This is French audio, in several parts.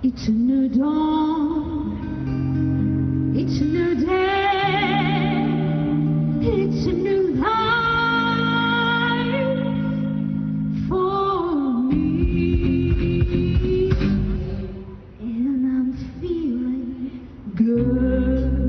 It's a new dawn, it's a new day, it's a new life for me, and I'm feeling good.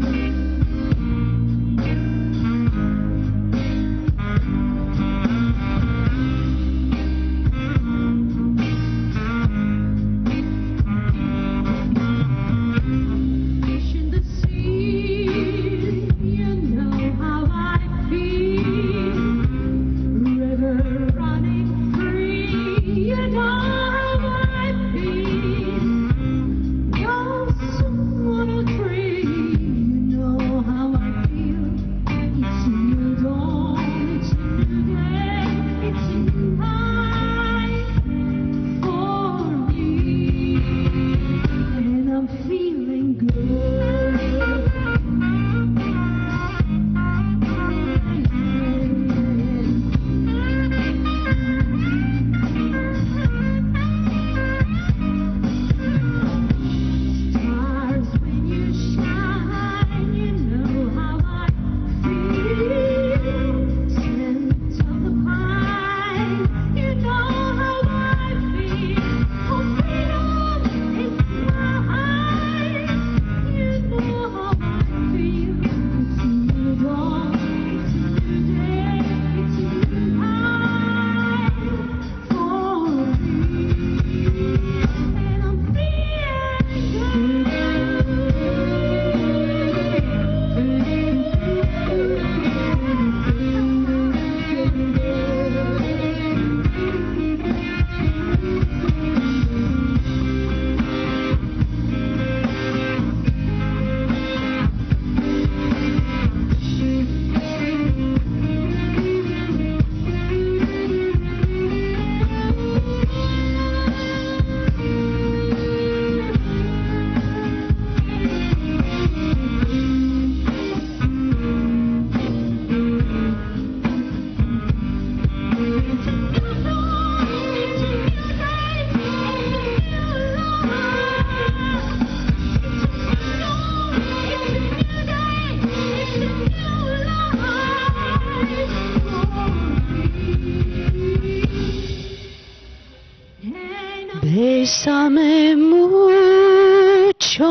Bésame mucho,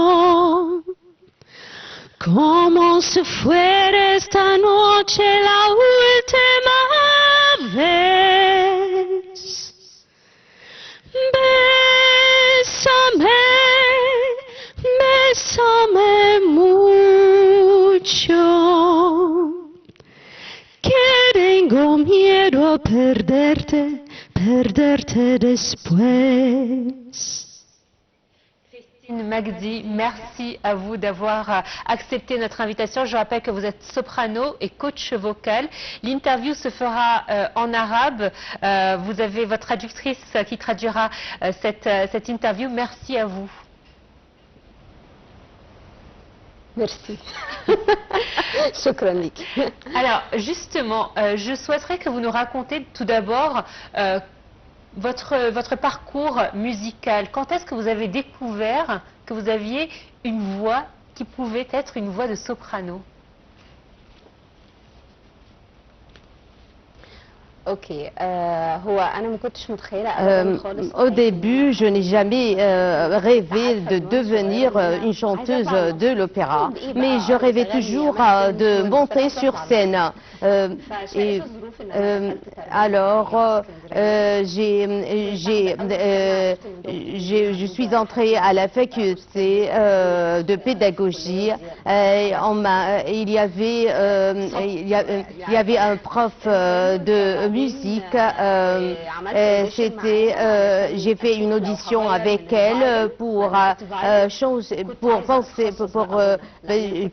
como si fuera esta noche la última vez. Bésame, bésame mucho, que tengo miedo a perderte después. Christine Magdi, merci à vous d'avoir accepté notre invitation. Je rappelle que vous êtes soprano et coach vocal. L'interview se fera en arabe. Vous avez votre traductrice qui traduira cette interview. Merci à vous. Merci. Shukran lik. Alors, justement, je souhaiterais que vous nous racontiez tout d'abord votre parcours musical. Quand est-ce que vous avez découvert que vous aviez une voix qui pouvait être une voix de soprano? Au début, je n'ai jamais rêvé de devenir une chanteuse de l'opéra, mais je rêvais toujours de monter sur scène. Alors, je suis entrée à la faculté de pédagogie. Il y avait un prof de musique. J'ai fait une audition avec elle pour penser,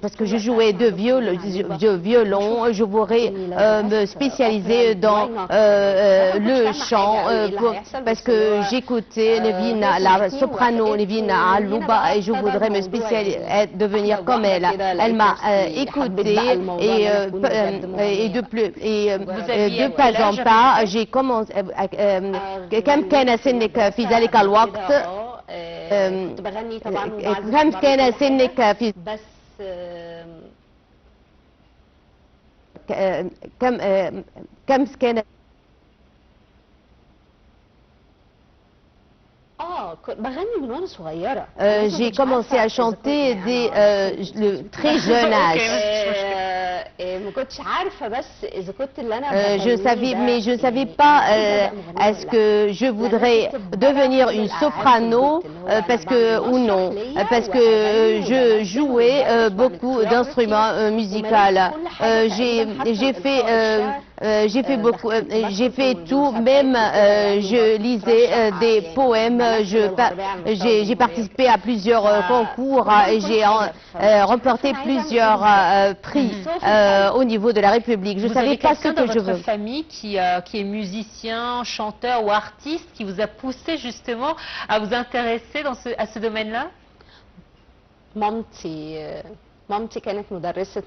parce que je jouais de violon. Je voudrais me spécialiser dans le chant, parce que j'écoutais la soprano Nevina Alouba et je voudrais me spécialiser, devenir comme elle. Elle m'a écouté et de pas en pas j'ai commencé. كم كان سنك في ذلك الوقت؟ كم كان سنك في كم كان j'ai commencé à chanter dès le très jeune âge. Je ne savais pas est-ce que je voudrais devenir une soprano ou non, parce que je jouais beaucoup d'instruments musicaux. J'ai fait tout, même je lisais des poèmes, j'ai participé à plusieurs concours et j'ai remporté plusieurs prix au niveau de la République. Je ne savais pas ce que je veux. Vous avez quelqu'un dans votre famille qui est musicien, chanteur ou artiste qui vous a poussé justement à vous intéresser à ce domaine-là?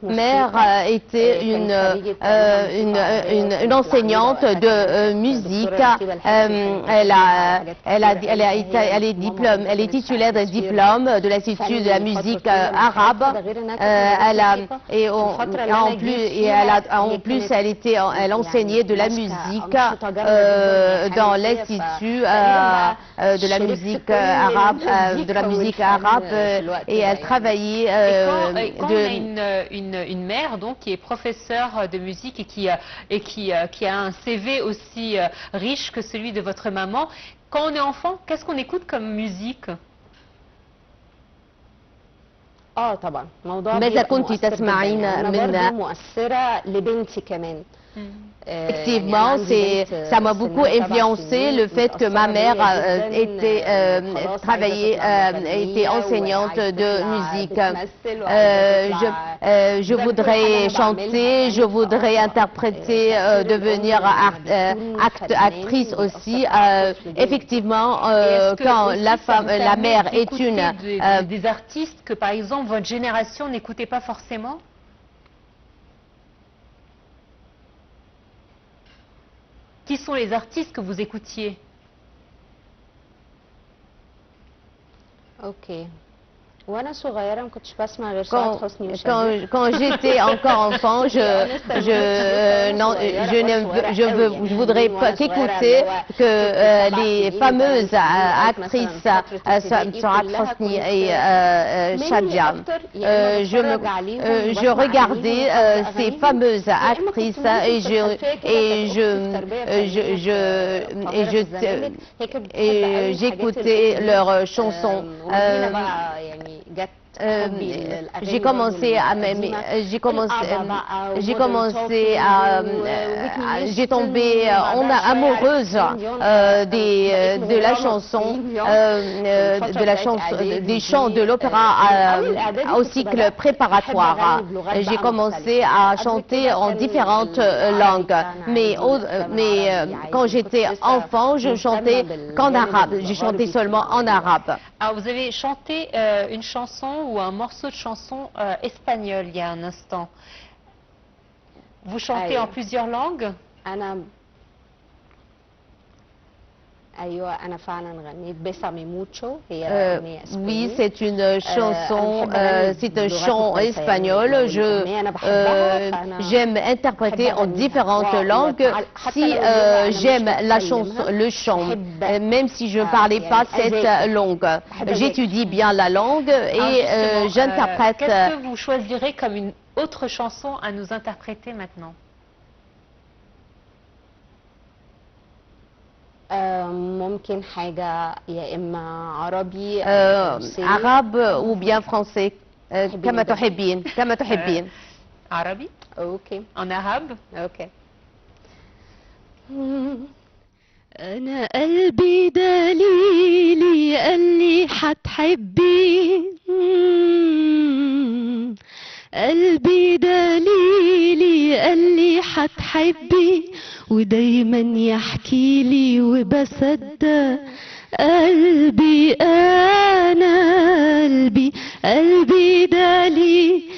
Mère était une enseignante de musique. Elle est titulaire d'un diplôme de l'Institut de la musique arabe. En plus, elle enseignait de la musique dans l'Institut de la musique arabe, et elle travaillait. Quand on a une mère donc qui est professeure de musique et qui a un CV aussi riche que celui de votre maman, quand on est enfant, qu'est-ce qu'on écoute comme musique? ماذا كنت تسمعين من Effectivement, ça m'a beaucoup influencé le fait que ma mère était enseignante de musique. Je voudrais chanter, je voudrais interpréter, devenir actrice aussi. Effectivement, quand la mère est des artistes que par exemple votre génération n'écoutait pas forcément? Qui sont les artistes que vous écoutiez? Quand j'étais encore enfant, je voudrais qu'écouter que les fameuses actrices Saad Hosni et Shadia. Je regardais ces fameuses actrices et j'écoutais leurs chansons. J'ai tombé amoureuse des chants de l'opéra au cycle préparatoire. J'ai commencé à chanter en différentes langues, mais quand j'étais enfant, je chantais qu'en arabe. J'ai chanté seulement en arabe. Alors vous avez chanté une chanson ou un morceau de chanson espagnol il y a un instant. Vous chantez en plusieurs langues? Oui, c'est une chanson, c'est un chant espagnol. J'aime interpréter en différentes langues si j'aime le chant, même si je ne parlais pas cette langue. J'étudie bien la langue et j'interprète. Qu'est-ce que vous choisirez comme une autre chanson à nous interpréter maintenant? Arabe ou bien français, كما تحبين كما تحبين. Arabe? Ok. En arabe? Ok. أنا قلبي دليلي قال لي حتحبي قلبي دليلي قال لي حتحبي ودايما يحكي لي وبصدق قلبي أنا قلبي دليلي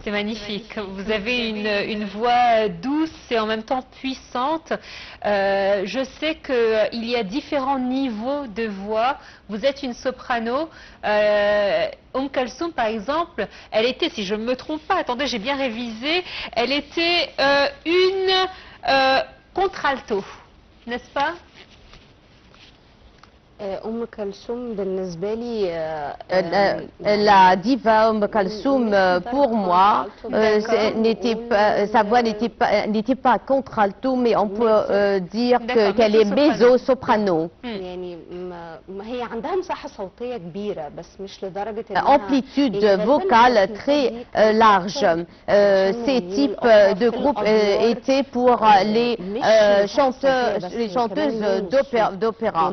C'est magnifique. Vous avez une voix douce et en même temps puissante. Je sais qu'il y a différents niveaux de voix. Vous êtes une soprano. Kalsoum, par exemple, elle était, si je ne me trompe pas, attendez, j'ai bien révisé, elle était une contralto, n'est-ce pas? La diva Kalsoum, pour moi, sa voix n'était pas contralto, mais on peut dire qu'elle est mezzo-soprano. Amplitude vocale très large. Ces types de groupes étaient pour les chanteuses d'opéra.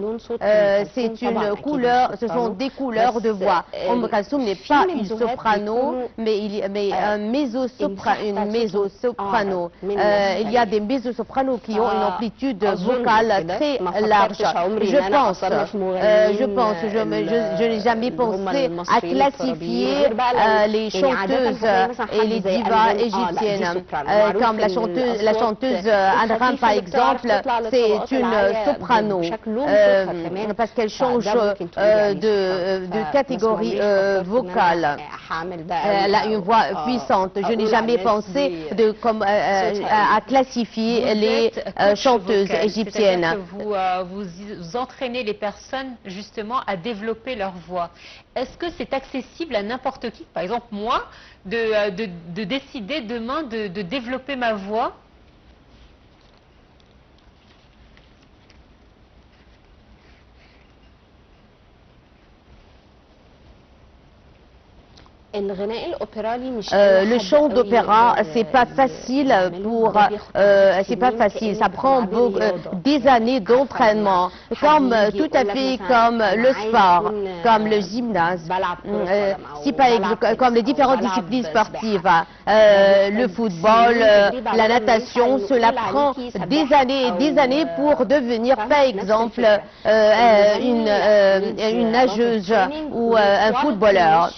C'est une couleur, ce sont des couleurs de voix. Kalsoum n'est pas une soprano, mais un une mezzo-soprano. Il y a des mezzo-sopranos qui ont une amplitude vocale très large. Je n'ai jamais pensé à classifier les chanteuses et les divas égyptiennes. Comme la chanteuse Anram, par exemple, c'est une soprano. Parce qu'elle change de catégorie vocale. Elle a une voix puissante. Je n'ai jamais pensé à classifier les chanteuses égyptiennes. Vous entraînez les personnes justement à développer leur voix. Est-ce que c'est accessible à n'importe qui, par exemple moi, de décider demain de développer ma voix? Le chant d'opéra, c'est pas facile ça prend des années d'entraînement, comme tout à fait comme le sport, comme le gymnase, comme les différentes disciplines sportives, le football, la natation, cela prend des années et des années pour devenir, par exemple, une nageuse ou un footballeur.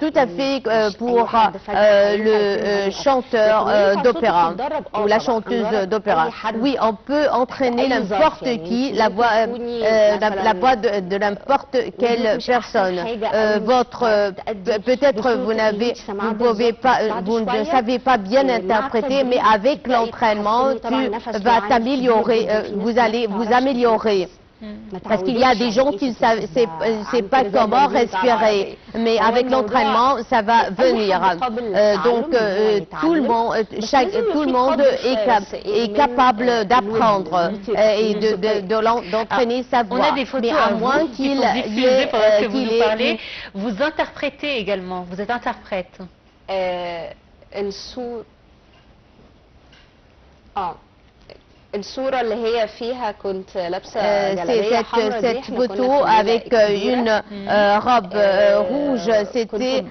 Tout à fait pour le chanteur d'opéra ou la chanteuse d'opéra. Oui, on peut entraîner n'importe qui, la voix de n'importe quelle personne. Peut-être vous ne savez pas bien interpréter, mais avec l'entraînement, tu vas t'améliorer, vous allez vous améliorer. Parce qu'il y a des gens qui ne savent pas comment respirer, mais avec l'entraînement, ça va venir. Donc tout le monde est capable d'apprendre et d'entraîner sa voix. On a des photos mais à moins qu'il y ait parlez. Vous interprétez également, vous êtes interprète. C'est cette photo avec une robe rouge, c'était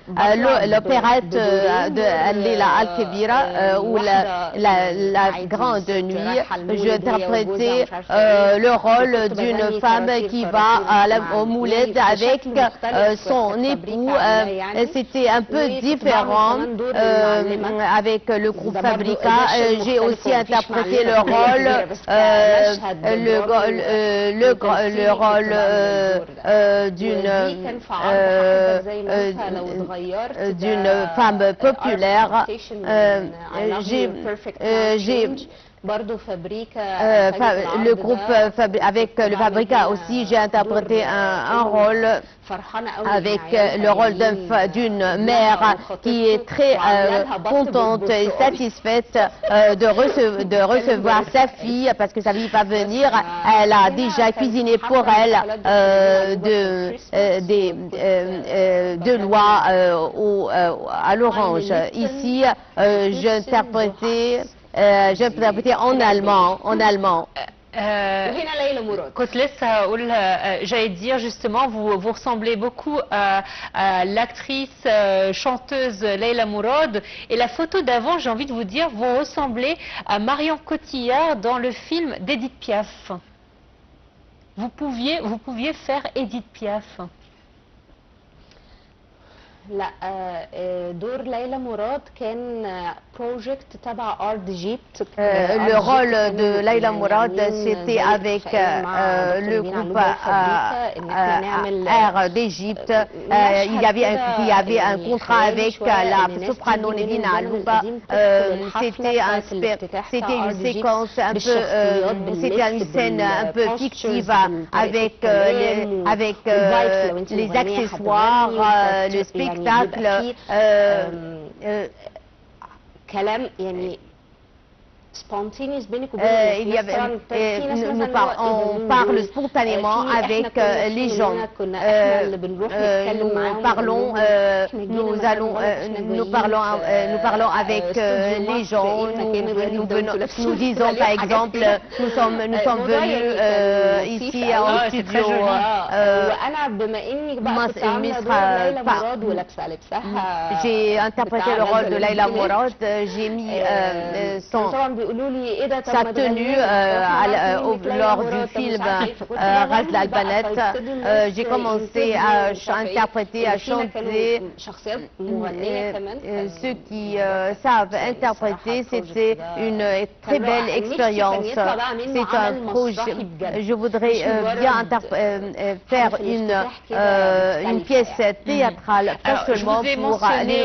l'opérette de Leila Al-Kebira ou la grande nuit. J'interprétais le rôle d'une femme qui va au Mouled avec son époux. C'était un peu différent avec le groupe Fabrica. J'ai aussi interprété le rôle le rôle d'une femme populaire. Le groupe avec le Fabrica aussi, j'ai interprété un rôle avec le rôle d'une mère qui est très contente et satisfaite de recevoir sa fille parce que sa fille va venir. Elle a déjà cuisiné pour elle de l'oie à l'orange. Ici, j'interprétais en allemand. كنت لسه هقول j'allais dire justement vous ressemblez beaucoup à l'actrice chanteuse Leila Mourad et la photo d'avant j'ai envie de vous dire vous ressemblez à Marion Cotillard dans le film d'Edith Piaf. Vous pouviez faire Edith Piaf. لا دور ليلى مراد كان بروجكت تبع ارت جيبت. Le rôle de Leila Mourad c'était avec le groupe Air d'Égypte. Il y avait un contrat avec la soprano Nevina Louba. C'était une séquence un peu c'était une scène un peu fictive avec les accessoires, le spectacle. كلام يعني spontaneous بينك وبين on parle spontanément avec les gens. Nous parlons avec les gens. Nous disons par exemple, nous sommes venus ici au studio. J'ai interprété le rôle de Leila Mourad. J'ai mis sa tenue lors du film Ras Albanet. J'ai commencé à interpréter, à chanter. Ceux qui savent interpréter, c'était une très belle expérience. C'est un projet. Je voudrais bien faire une pièce théâtrale, pas seulement pour aller. Je vous ai mentionné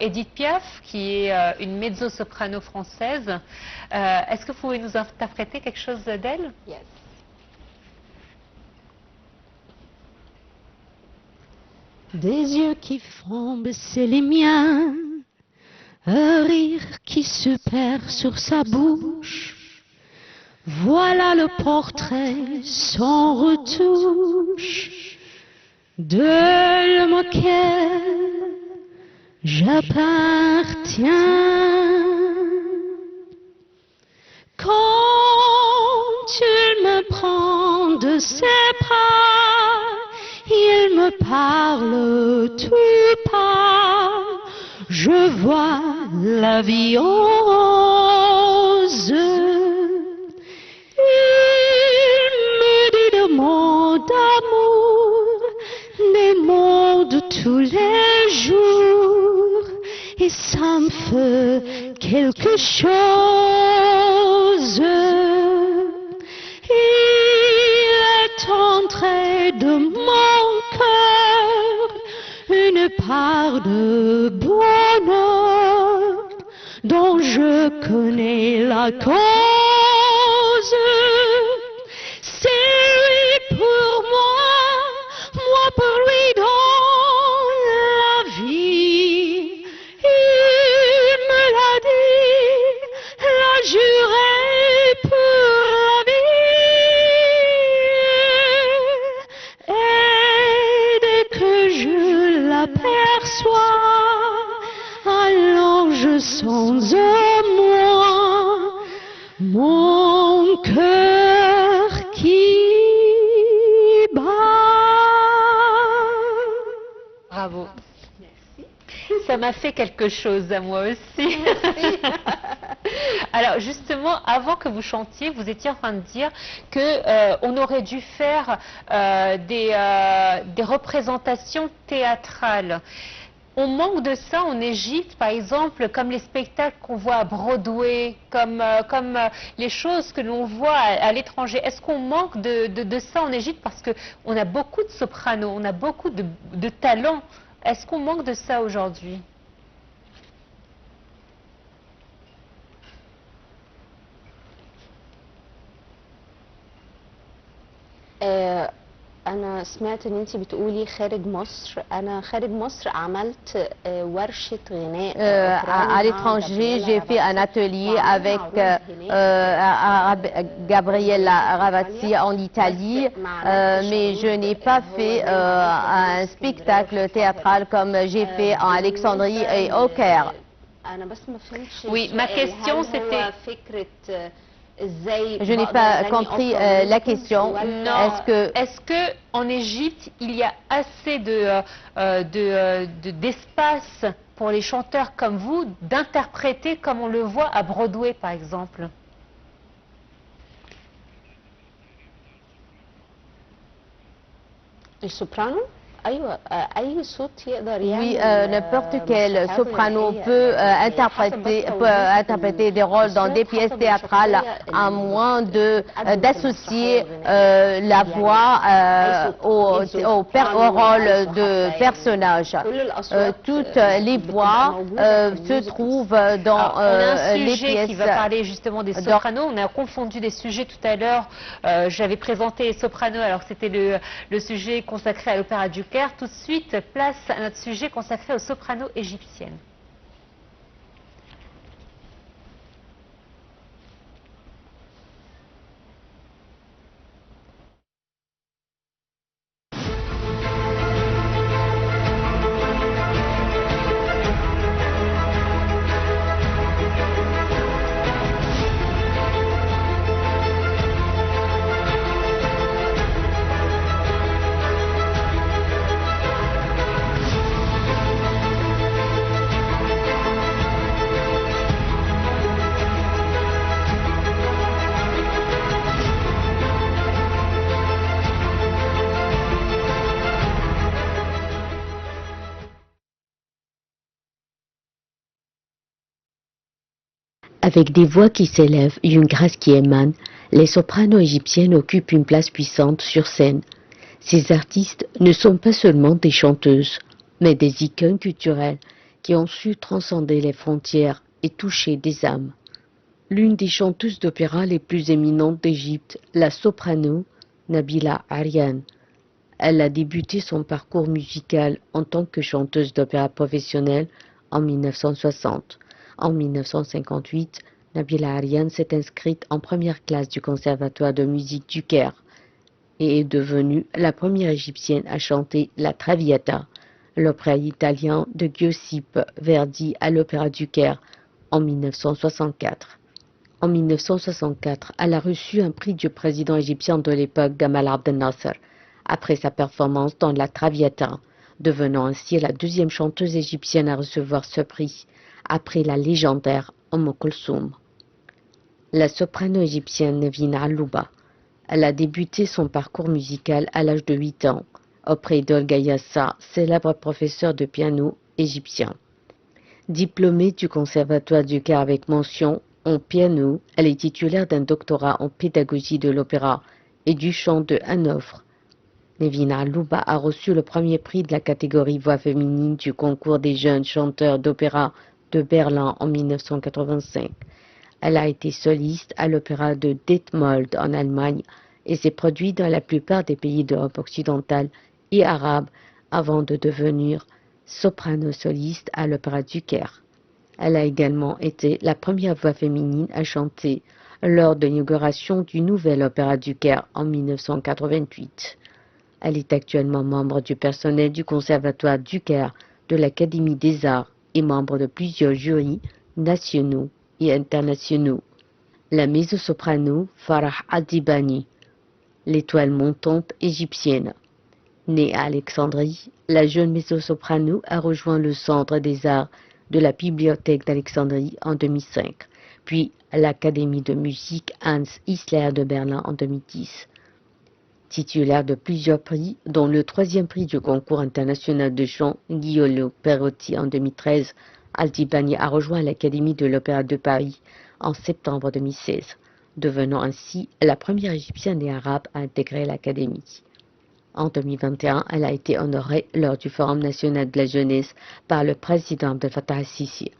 Edith Piaf, qui est une mezzo-soprano française. Est-ce que vous pouvez nous interpréter quelque chose d'elle? Yes. Des yeux qui font baisser les miens, un rire qui se perd sur sa bouche. Voilà le portrait sans retouche de l'homme auquel j'appartiens. Quand il me prend de ses bras, il me parle tout bas, je vois la vie en rose. Il me dit des mots d'amour, des mots de tous les jours, et ça me fait quelque chose. Il est entré de mon cœur une part de bonheur dont je connais la cause. C'est lui pour moi, moi pour lui dans la vie. Il me l'a dit, l'a juré pour la vie. Et dès que je l'aperçois, alors je sens en moi mon cœur qui bat. Bravo. Ça m'a fait quelque chose à moi aussi. Alors justement, avant que vous chantiez, vous étiez en train de dire que on aurait dû faire des représentations théâtrales. On manque de ça en Égypte, par exemple, comme les spectacles qu'on voit à Broadway, comme les choses que l'on voit à l'étranger. Est-ce qu'on manque de ça en Égypte parce qu'on a beaucoup de sopranos, on a beaucoup de talents. Est-ce qu'on manque de ça aujourd'hui? أنا سمعت إن أنتِ بتقولي خارج مصر، أنا خارج مصر عملت ورشة غناء À l'étranger, j'ai fait un atelier avec Gabriella Ravazzi en Italie, mais je n'ai pas fait un spectacle théâtral comme j'ai fait en Alexandrie et au Caire. Oui, ma question c'était... Je n'ai pas compris la question. Non. Est-ce que en Égypte, il y a assez d'espace pour les chanteurs comme vous d'interpréter comme on le voit à Broadway, par exemple? السوبرانو أيوة أي صوت يقدر Oui, يعمل n'importe quel soprano peut interpréter des rôles dans des pièces théâtrales, à moins d'associer la voix au rôle de personnage. Toutes les voix se trouvent dans les pièces. On a un sujet qui va parler justement des sopranos. On a confondu des sujets tout à l'heure. J'avais présenté les sopranos, alors c'était le sujet consacré à l'opéra du Caire. Tout de suite, place à notre sujet consacré aux sopranos égyptiennes. Avec des voix qui s'élèvent et une grâce qui émane, les sopranos égyptiennes occupent une place puissante sur scène. Ces artistes ne sont pas seulement des chanteuses, mais des icônes culturelles qui ont su transcender les frontières et toucher des âmes. L'une des chanteuses d'opéra les plus éminentes d'Égypte, la soprano Nabila Aryan. Elle a débuté son parcours musical en tant que chanteuse d'opéra professionnelle en 1960. En 1958, Nabila Aryan s'est inscrite en première classe du Conservatoire de musique du Caire et est devenue la première égyptienne à chanter la Traviata, l'opéra italien de Giuseppe Verdi à l'Opéra du Caire en 1964. En 1964, elle a reçu un prix du président égyptien de l'époque Gamal Abdel Nasser après sa performance dans la Traviata, devenant ainsi la deuxième chanteuse égyptienne à recevoir ce prix, après la légendaire Kulthum. La soprano égyptienne Nevin Alouba. Elle a débuté son parcours musical à l'âge de 8 ans, auprès d'Olga Yassa, célèbre professeur de piano égyptien. Diplômée du Conservatoire du Caire avec mention en piano, elle est titulaire d'un doctorat en pédagogie de l'opéra et du chant de Hanovre. Nevin Alouba a reçu le premier prix de la catégorie voix féminine du concours des jeunes chanteurs d'opéra de Berlin en 1985. Elle a été soliste à l'opéra de Detmold en Allemagne et s'est produite dans la plupart des pays d'Europe occidentale et arabe avant de devenir soprano soliste à l'Opéra du Caire. Elle a également été la première voix féminine à chanter lors de l'inauguration du nouvel Opéra du Caire en 1988. Elle est actuellement membre du personnel du Conservatoire du Caire, de l'Académie des Arts et membre de plusieurs jurys nationaux et internationaux. La mezzo-soprano Farah Adibani, l'étoile montante égyptienne. Née à Alexandrie, la jeune mezzo-soprano a rejoint le Centre des Arts de la Bibliothèque d'Alexandrie en 2005, puis l'Académie de musique Hans Isler de Berlin en 2010. Titulaire de plusieurs prix, dont le 3e prix du concours international de chant Guillaume Perotti en 2013, Aldibani a rejoint l'Académie de l'Opéra de Paris en septembre 2016, devenant ainsi la première égyptienne et arabe à intégrer l'Académie. En 2021, elle a été honorée lors du Forum national de la jeunesse par le président Abdel Fattah el-Sisi.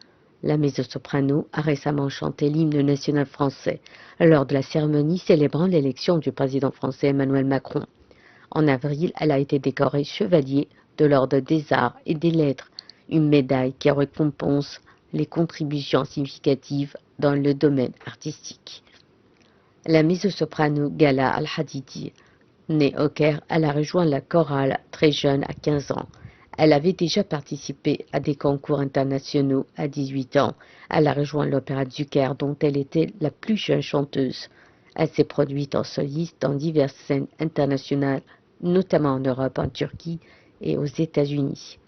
La mezzo-soprano a récemment chanté l'hymne national français lors de la cérémonie célébrant l'élection du président français Emmanuel Macron. En avril, elle a été décorée chevalier de l'Ordre des Arts et des Lettres, une médaille qui récompense les contributions significatives dans le domaine artistique. La mezzo-soprano Gala Al-Hadidi, née au Caire, elle a rejoint la chorale très jeune à 15 ans. Elle avait déjà participé à des concours internationaux à 18 ans. Elle a rejoint l'Opéra du Caire dont elle était la plus jeune chanteuse. Elle s'est produite en soliste dans diverses scènes internationales, notamment en Europe, en Turquie et aux États-Unis.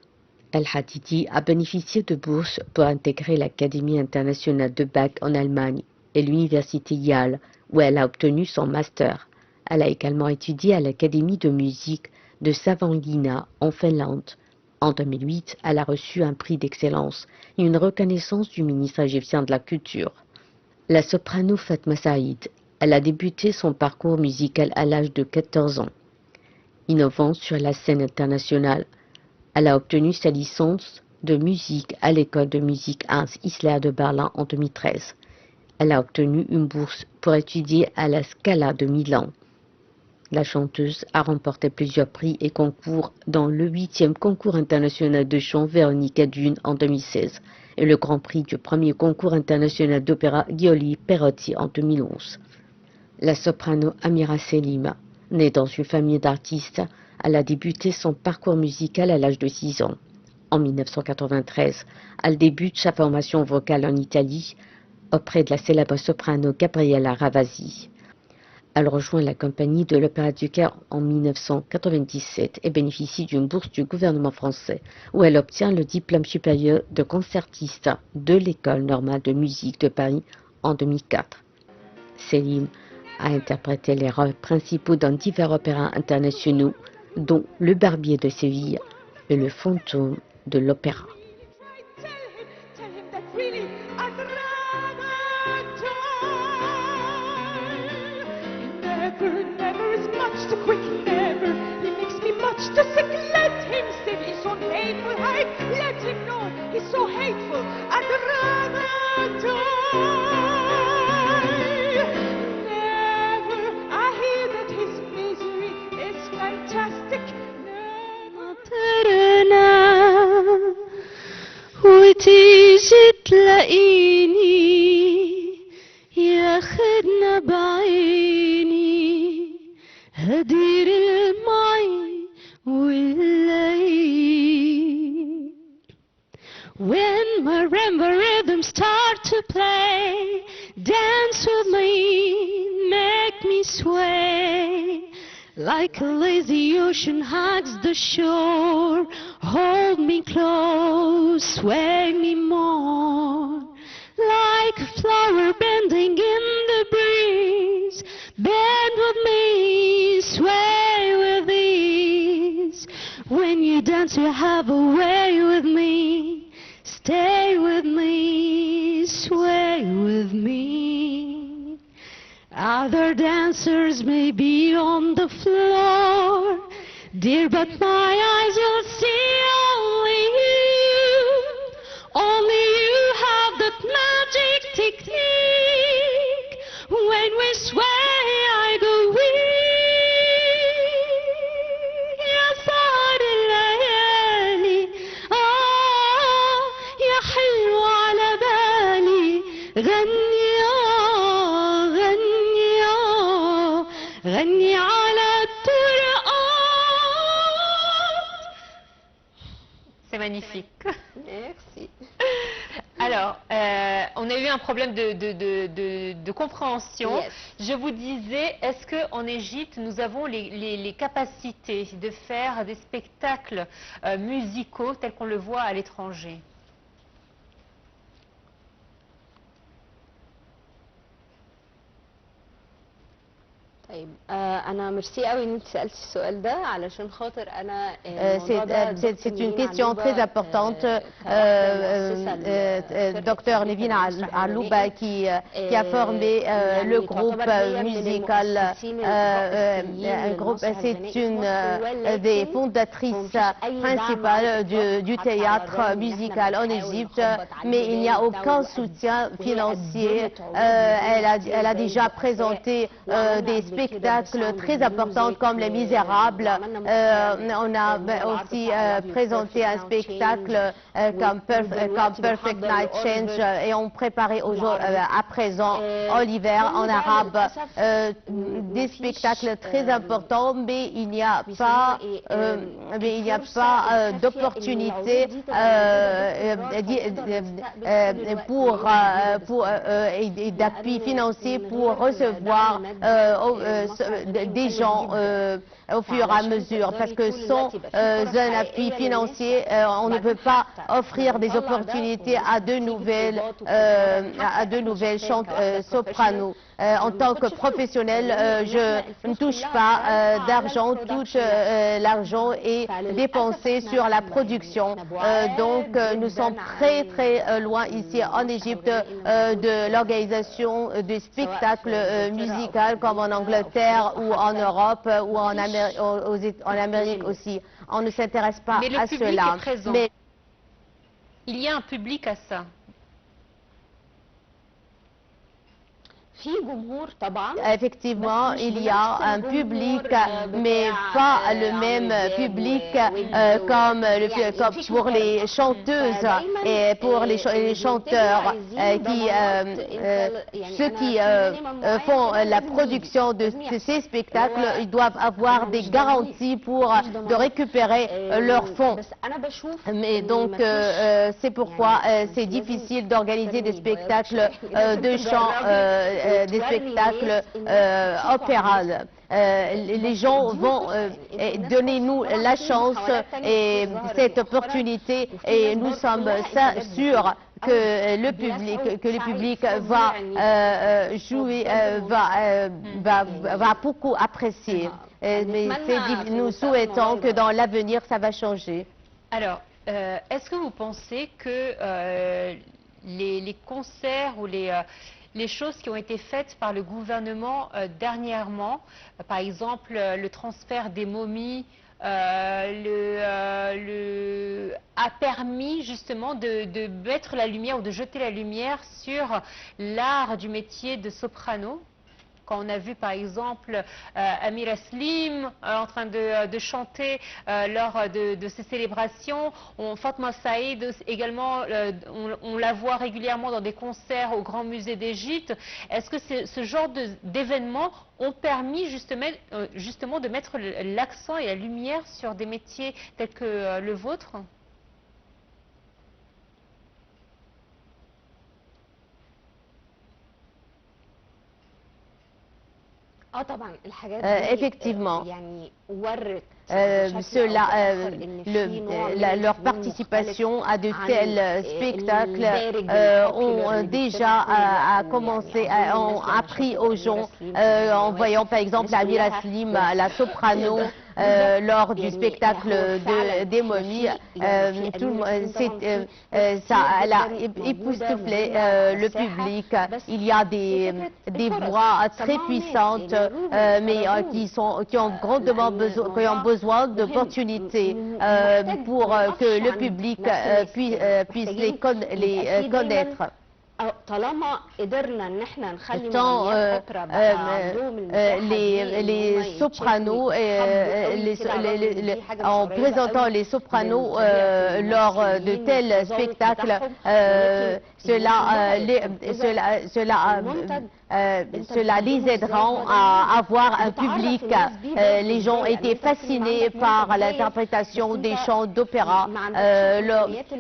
El-Hadidi a bénéficié de bourses pour intégrer l'Académie internationale de Bach en Allemagne et l'Université Yale, où elle a obtenu son master. Elle a également étudié à l'Académie de musique de Savonlinna en Finlande. En 2008, elle a reçu un prix d'excellence et une reconnaissance du ministre égyptien de la Culture. La soprano Fatma Saïd, elle a débuté son parcours musical à l'âge de 14 ans. Innovant sur la scène internationale, elle a obtenu sa licence de musique à l'école de musique Hans Isler de Berlin en 2013. Elle a obtenu une bourse pour étudier à la Scala de Milan. La chanteuse a remporté plusieurs prix et concours dans le 8e concours international de chant Véronica Dune en 2016 et le grand prix du premier concours international d'opéra Giulio Perotti en 2011. La soprano Amira Selima, née dans une famille d'artistes, elle a débuté son parcours musical à l'âge de 6 ans. En 1993, elle débute sa formation vocale en Italie auprès de la célèbre soprano Gabriella Ravasi. Elle rejoint la compagnie de l'Opéra du Caire en 1997 et bénéficie d'une bourse du gouvernement français, où elle obtient le diplôme supérieur de concertiste de l'École normale de musique de Paris en 2004. Céline a interprété les rôles principaux dans divers opéras internationaux, dont Le Barbier de Séville et Le Fantôme de l'Opéra. Tell him that really I'd rather die. Never is much too quick, never. He makes me much too sick. Let him say he's so hateful. Hey, let him know he's so hateful. I'd rather die. Never. I hear that his misery is fantastic. Never. وتيجي تلاقيني ياخدنا بعيني هدير المي والليل. When marimba rhythms start to play, dance with me, make me sway. Like a lazy ocean hugs the shore, hold me close, sway me more. Like a flower bending in the breeze, bend with me, sway with ease. When you dance you have a way with me, stay with me, sway with me. Other dancers may be on the floor, dear, but my eyes will see only you. Only you have that magic technique. When we sway, I go weak. يا سهر الليالي يا حلو على بالي. غني غني على الطرقات. C'est magnifique. Merci. Alors, on a eu un problème de compréhension. Yes. Je vous disais, est-ce qu'en Égypte, nous avons les capacités de faire des spectacles musicaux tels qu'on le voit à l'étranger? طيب انا ميرسي قوي ان انت سالتي السؤال ده علشان خاطر انا الموضوع ده C'est une question très importante. Docteur Nevin Alouba qui a formé le groupe musical. C'est une des fondatrices principales du théâtre musical en Égypte, mais il n'y a aucun soutien financier. Elle a déjà présenté des spectacles très importants comme Les Misérables. On a aussi présenté un spectacle comme Perfect Night Change et on préparait à présent en hiver en arabe des spectacles très importants, mais il n'y a pas d'opportunité d'appui financier pour recevoir des gens au fur et à mesure, parce que sans un appui financier, on ne peut pas offrir des opportunités à de nouvelles sopranos. En tant que professionnel, je ne touche pas d'argent, tout l'argent est dépensé sur la production. Donc nous sommes très loin ici en Égypte de l'organisation de spectacles musicaux comme en Angleterre ou en Europe ou en Amérique aussi. On ne s'intéresse pas à cela. Mais il y a un public à ça. Effectivement, il y a un public, mais pas le même public comme pour les chanteuses et pour les chanteurs. Ceux qui font la production de ces spectacles, ils doivent avoir des garanties pour récupérer leurs fonds. Mais donc, c'est pourquoi c'est difficile d'organiser des spectacles de chant, des spectacles opérales. Les gens vont donner nous la chance et cette opportunité et nous sommes sûrs que le public va jouer, va beaucoup apprécier. Mais nous souhaitons que dans l'avenir ça va changer. Alors, est-ce que vous pensez que les concerts ou les choses qui ont été faites par le gouvernement dernièrement, par exemple le transfert des momies, a permis justement de mettre la lumière ou de jeter la lumière sur l'art du métier de soprano? Quand on a vu par exemple Amira Slim en train de chanter lors de ces célébrations, Fatma Saïd également, on la voit régulièrement dans des concerts au Grand Musée d'Égypte. Est-ce que ce genre d'événements ont permis justement de mettre l'accent et la lumière sur des métiers tels que le vôtre? Effectivement, leur participation à de tels spectacles ont déjà ont appris aux gens, en voyant par exemple Amira Slim, la soprano, lors du spectacle des momies, elle a époustouflé le public. Il y a des voix très puissantes, mais qui ont grandement besoin d'opportunités pour que le public puisse les connaître. Tant les sopranos, en présentant les sopranos lors de tels spectacles, cela les aidera à avoir un public. Les gens étaient fascinés par l'interprétation des chants d'opéra,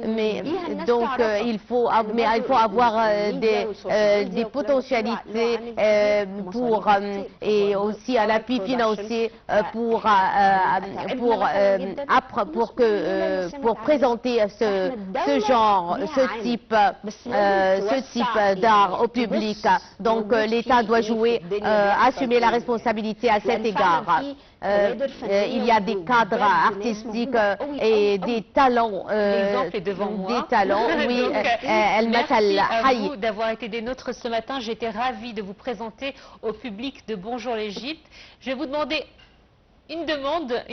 mais donc il faut avoir des potentialités et aussi un appui financier pour présenter ce genre, ce type d'art au public. Donc l'État doit assumer la responsabilité à cet égard. Il y a des cadres artistiques et des talents. L'exemple est devant moi. Des talents, oui. Merci à vous d'avoir été des nôtres ce matin. J'étais ravie de vous présenter au public de Bonjour l'Égypte. Je vais vous demander une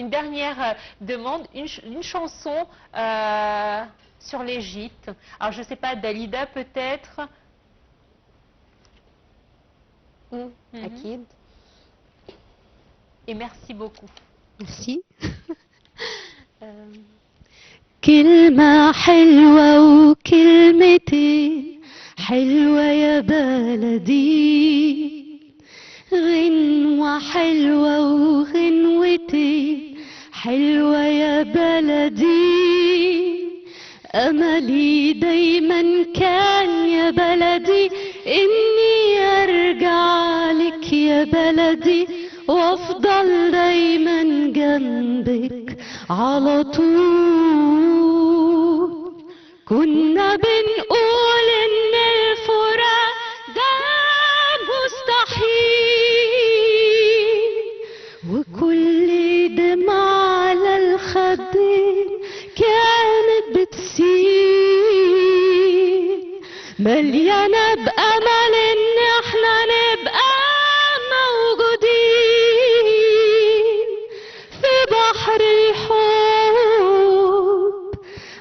dernière demande, une chanson sur l'Égypte. Alors je ne sais pas, Dalida peut-être. أكيد. Et merci beaucoup. Merci. كلمة حلوة وكلمتين حلوة يا بلدي غنوة حلوة وغنوتين حلوة يا بلدي أملي دايما كان يا بلدي إني أرجع لك يا بلدي وأفضل دايما جنبك على طول كنا بنقول إن الفراق ده مستحيل وكل دمعة على الخدين كانت بتسيل مليانة بأمل إن احنا نبقى موجودين في بحر الحب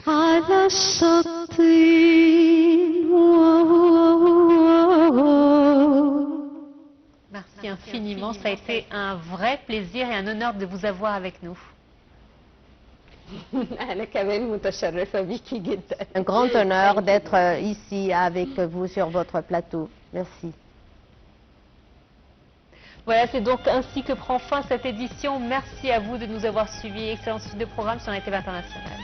على الشطين. Merci infiniment. Ça a été un vrai plaisir et un honneur de vous avoir avec nous. أنا كمان متشرفة بيكي جدا. Un grand honneur d'être ici avec vous sur votre plateau. Merci. Voilà, c'est donc ainsi que prend fin cette édition. Merci à vous de nous avoir suivis. Excellente suite de programme sur la TV internationale.